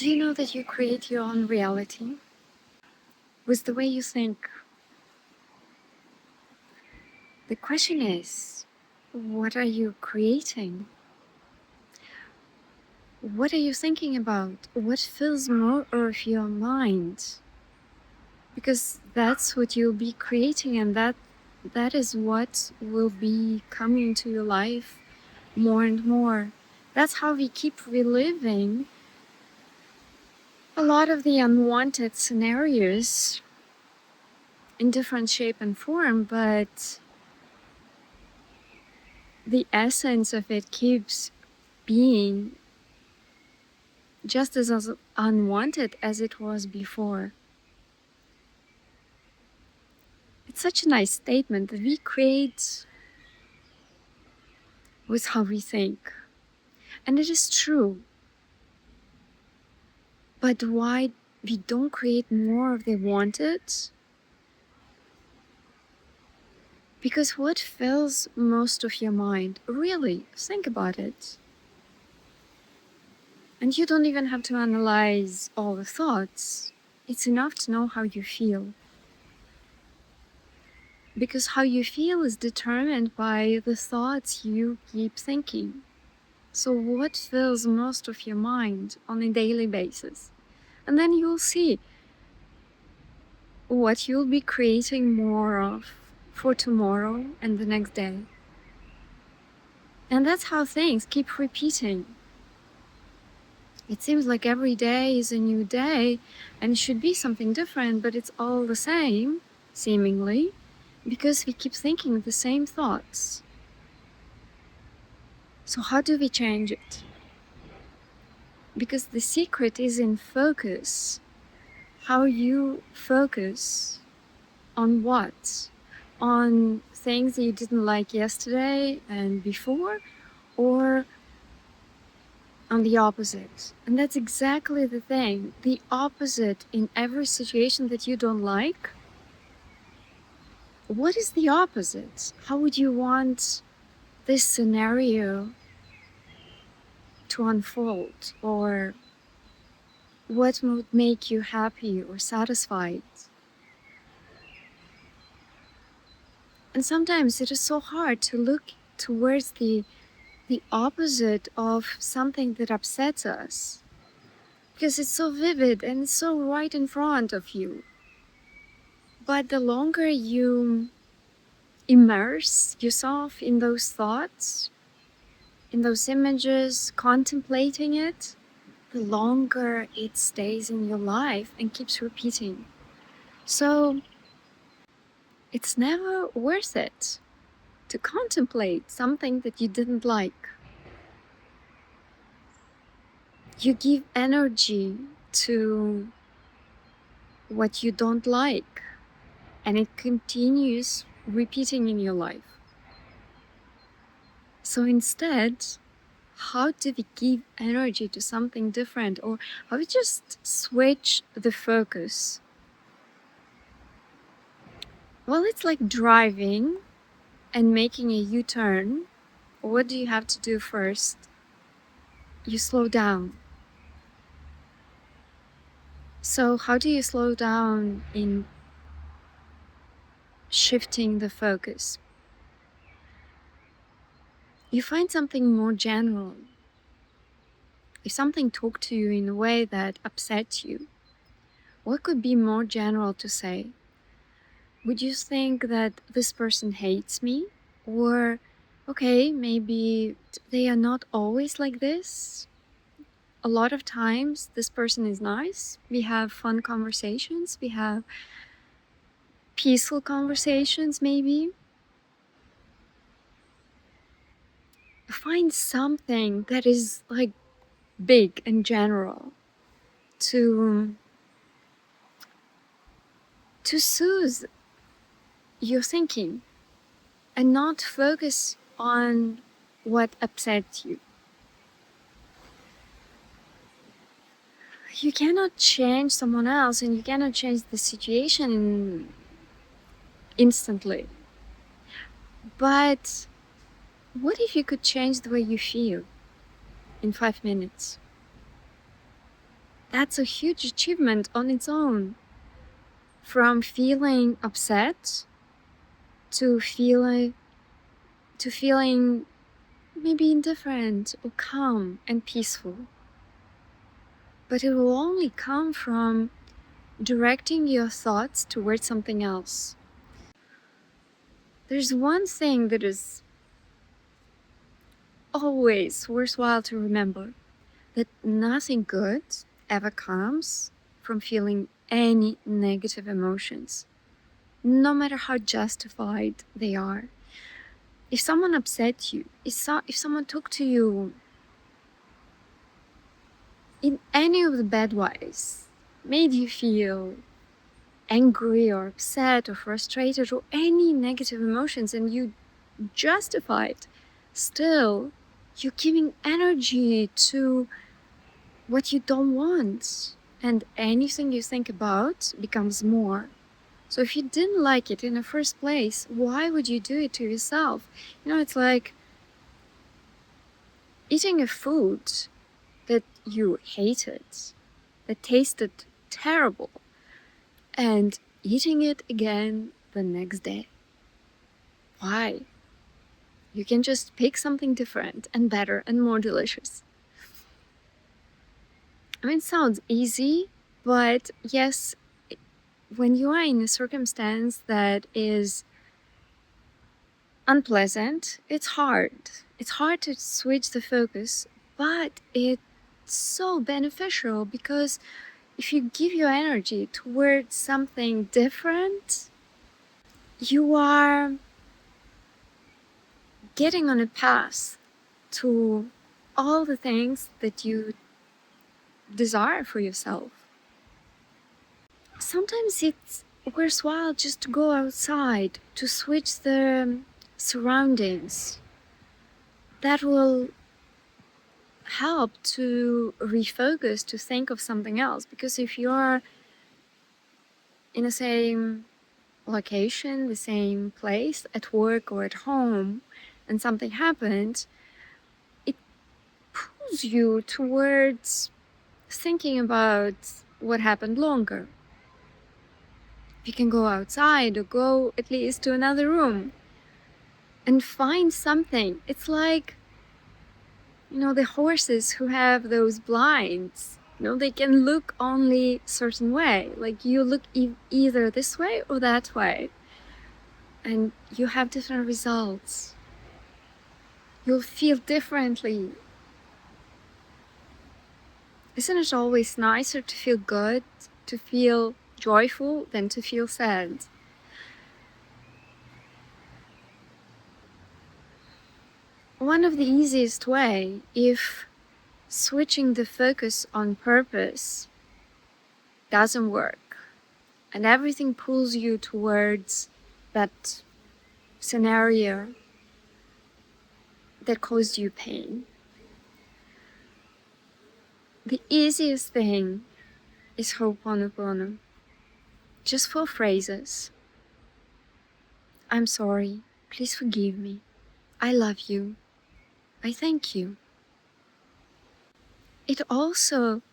Do you know that you create your own reality with the way you think? The question is, what are you creating? What are you thinking about? What fills more of your mind? Because that's what you'll be creating, and that is what will be coming into your life more and more. That's how we keep reliving a lot of the unwanted scenarios in different shape and form, but the essence of it keeps being just as unwanted as it was before. It's such a nice statement that we create with how we think. And it is true. But why we don't create more of the wanted? Because what fills most of your mind? Really, think about it. And you don't even have to analyze all the thoughts. It's enough to know how you feel. Because how you feel is determined by the thoughts you keep thinking. So what fills most of your mind on a daily basis? And then you'll see what you'll be creating more of for tomorrow and the next day. And that's how things keep repeating. It seems like every day is a new day and it should be something different, but it's all the same, seemingly, because we keep thinking the same thoughts. So how do we change it? Because the secret is in focus. How you focus on what? On things that you didn't like yesterday and before, or on the opposite? And that's exactly the thing. The opposite in every situation that you don't like. What is the opposite? How would you want this scenario to unfold? Or what would make you happy or satisfied? And sometimes it is so hard to look towards the opposite of something that upsets us, because it's so vivid and it's so right in front of you. But the longer you immerse yourself in those thoughts, in those images, contemplating it, the longer it stays in your life and keeps repeating. So it's never worth it to contemplate something that you didn't like. You give energy to what you don't like, and it continues repeating in your life. So instead, how do we give energy to something different, or how we just switch the focus? Well, it's like driving and making a U-turn. What do you have to do first? You slow down. So how do you slow down in shifting the focus? You find something more general. If something talked to you in a way that upsets you, what could be more general to say? Would you think that this person hates me? Or, okay, maybe they are not always like this. A lot of times this person is nice. We have fun conversations. We have peaceful conversations, maybe. Find something that is like big and general to soothe your thinking and not focus on what upsets you. You cannot change someone else and you cannot change the situation instantly. But what if you could change the way you feel in 5 minutes? That's a huge achievement on its own. From feeling upset to feeling maybe indifferent or calm and peaceful. But it will only come from directing your thoughts towards something else. There's one thing that is always worthwhile to remember, that nothing good ever comes from feeling any negative emotions, no matter how justified they are. If someone upset you, if someone talked to you in any of the bad ways, made you feel angry or upset or frustrated or any negative emotions, and you justify it, still you're giving energy to what you don't want, and anything you think about becomes more. So if you didn't like it in the first place, why would you do it to yourself? It's like eating a food that you hated, that tasted terrible, and eating it again the next day. Why? You can just pick something different and better and more delicious. It sounds easy, but yes, when you are in a circumstance that is unpleasant, it's hard. It's hard to switch the focus, but it's so beneficial, because if you give your energy towards something different, you are getting on a path to all the things that you desire for yourself. Sometimes it's worthwhile just to go outside, to switch the surroundings. That will help to refocus, to think of something else. Because if you're in the same location, the same place, at work or at home, and something happened, it pulls you towards thinking about what happened longer. You can go outside or go at least to another room and find something. It's like, the horses who have those blinds, they can look only a certain way. Like you look either this way or that way, and you have different results. You'll feel differently. Isn't it always nicer to feel good, to feel joyful, than to feel sad? One of the easiest way, if switching the focus on purpose doesn't work, and everything pulls you towards that scenario that caused you pain, the easiest thing is Ho'oponopono. Just 4 phrases. I'm sorry. Please forgive me. I love you. I thank you. It also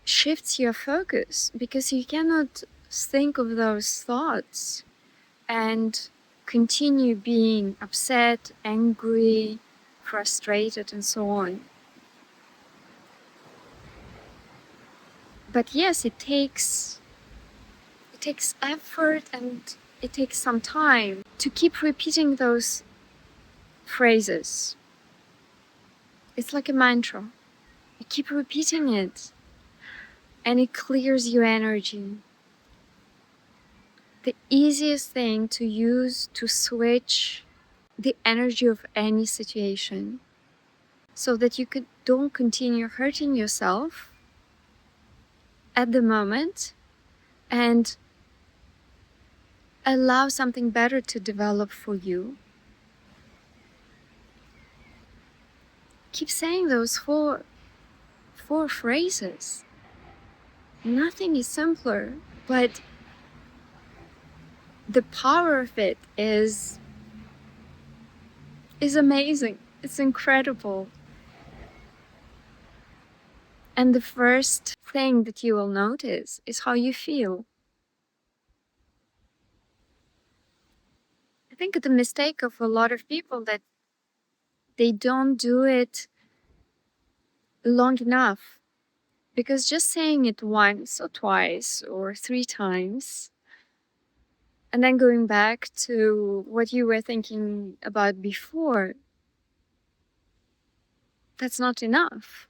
shifts your focus, because you cannot think of those thoughts and continue being upset, angry, frustrated, and so on. But yes, it takes effort, and it takes some time to keep repeating those phrases. It's like a mantra. You keep repeating it, and it clears your energy. The easiest thing to use to switch the energy of any situation, so that you don't continue hurting yourself at the moment, and allow something better to develop for you. Keep saying those four phrases. Nothing is simpler, but the power of it is amazing. It's incredible. And the first thing that you will notice is how you feel. I think the mistake of a lot of people that they don't do it long enough, because just saying it once or twice or 3 times and then going back to what you were thinking about before, that's not enough.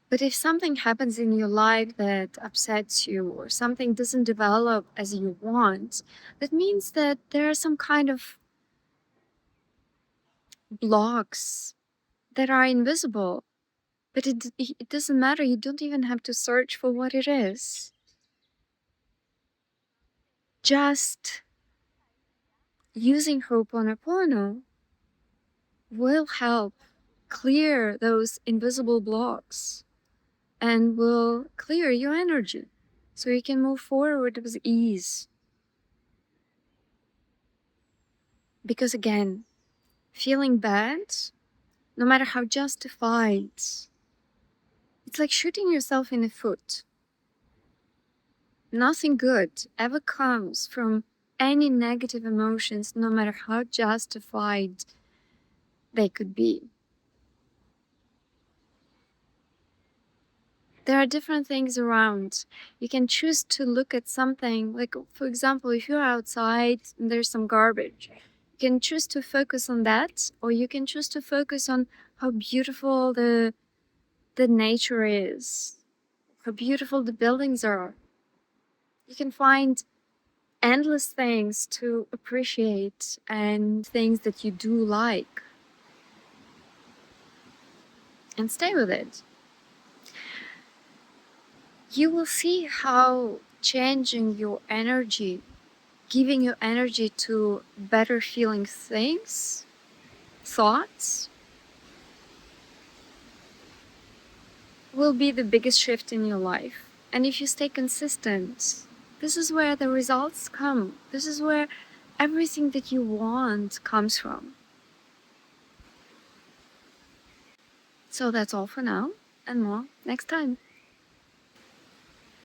But if something happens in your life that upsets you or something doesn't develop as you want, that means that there are some kind of blocks that are invisible. But it doesn't matter. You don't even have to search for what it is. Just using Ho'oponopono will help clear those invisible blocks and will clear your energy so you can move forward with ease. Because again, feeling bad, no matter how justified, it's like shooting yourself in the foot. Nothing good ever comes from any negative emotions, no matter how justified they could be. There are different things around. You can choose to look at something, like, for example, if you're outside and there's some garbage, you can choose to focus on that, or you can choose to focus on how beautiful the nature is, how beautiful the buildings are. You can find endless things to appreciate and things that you do like, and stay with it. You will see how changing your energy, giving your energy to better feeling things, thoughts, will be the biggest shift in your life. And if you stay consistent, this is where the results come. This is where everything that you want comes from. So that's all for now, and more next time.